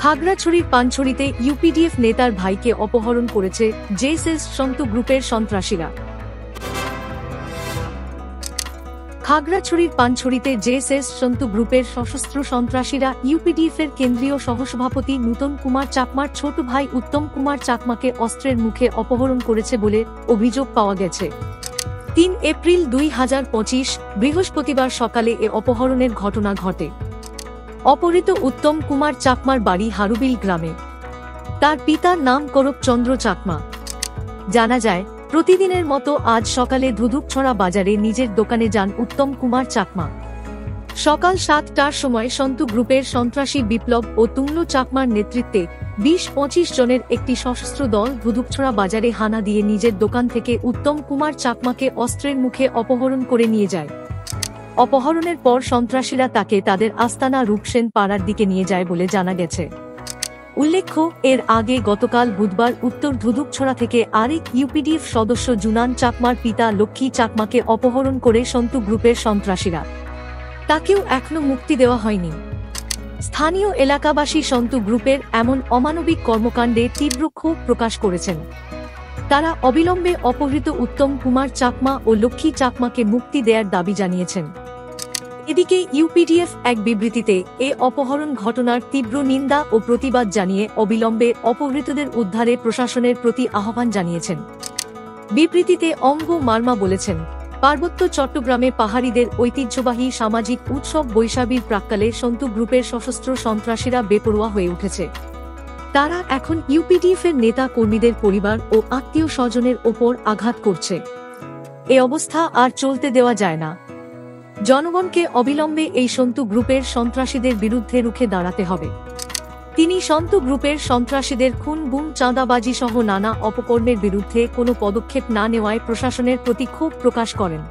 খাগড়াছড়ির পানছড়িতে ইউপিডিএফ নেতার ভাইকে অপহরণ করেছে জেএসএস সন্তু গ্রুপের সন্ত্রাসীরা। খাগড়াছড়ির পানছড়িতে জেএসএস সন্তু গ্রুপের সশস্ত্র সন্ত্রাসীরা ইউপিডিএফের কেন্দ্রীয় সহসভাপতি নূতন কুমার চাকমার ছোট ভাই উত্তম কুমার চাকমাকে অস্ত্রের মুখে অপহরণ করেছে বলে অভিযোগ পাওয়া গেছে। ৩ এপ্রিল ২০২৫ বৃহস্পতিবার সকালে এ অপহরণের ঘটনা ঘটে। অপহৃত উত্তম কুমার চাকমার বাড়ি হারুবিল গ্রামে। তার পিতার নাম করব চন্দ্র চাকমা। জানা যায়, প্রতিদিনের মতো আজ সকালে ধুধুকছড়া বাজারে নিজের দোকানে যান উত্তম কুমার চাকমা। সকাল ৭টার সময় সন্তু গ্রুপের সন্ত্রাসী বিপ্লব ও তুঙ্গলু চাকমার নেতৃত্বে ২০-২৫ জনের একটি সশস্ত্র দল ধুধুকছড়া বাজারে হানা দিয়ে নিজের দোকান থেকে উত্তম কুমার চাকমাকে অস্ত্রের মুখে অপহরণ করে নিয়ে যায়। অপহরণের পর সন্ত্রাসীরা তাকে তাদের আস্তানা রূপসেন পাড়ার দিকে নিয়ে যায় বলে জানা গেছে। উল্লেখ্য, এর আগে গতকাল বুধবার উত্তর ধুধুকছড়া থেকে আরেক ইউপিডিএফ সদস্য জুনান চাকমার পিতা লক্ষ্মী চাকমাকে অপহরণ করে সন্তু গ্রুপের সন্ত্রাসীরা। তাকেও এখনো মুক্তি দেওয়া হয়নি। স্থানীয় এলাকাবাসী সন্তু গ্রুপের এমন অমানবিক কর্মকাণ্ডে তীব্র ক্ষোভ প্রকাশ করেছেন। তারা অবিলম্বে অপহৃত উত্তম কুমার চাকমা ও লক্ষ্মী চাকমাকে মুক্তি দেয়ার দাবি জানিয়েছেন। এদিকে ইউপিডিএফ এক বিবৃতিতে এ অপহরণ ঘটনার তীব্র নিন্দা ও প্রতিবাদ জানিয়ে অবিলম্বে অপহৃতদের উদ্ধারে প্রশাসনের প্রতি আহ্বান জানিয়েছেন। বিবৃতিতে অঙ্গ মার্মা বলেছেন, পার্বত্য চট্টগ্রামে পাহাড়িদের ঐতিহ্যবাহী সামাজিক উৎসব বৈশাখীর প্রাক্কালে সন্তু গ্রুপের সশস্ত্র সন্ত্রাসীরা বেপরোয়া হয়ে উঠেছে। তারা এখন ইউপিডিএফের নেতা কর্মীদের পরিবার ও আত্মীয় স্বজনের ওপর আঘাত করছে। এ অবস্থা আর চলতে দেওয়া যায় না। জনগণকে অবিলম্বে এই সন্তু গ্রুপের সন্ত্রাসীদের বিরুদ্ধে রুখে দাঁড়াতে হবে। তিনি সন্তু গ্রুপের সন্ত্রাসীদের খুন, গুম, চাঁদাবাজি সহ নানা অপকর্মের বিরুদ্ধে কোনো পদক্ষেপ না নেওয়ায় প্রশাসনের প্রতি ক্ষোভ প্রকাশ করেন।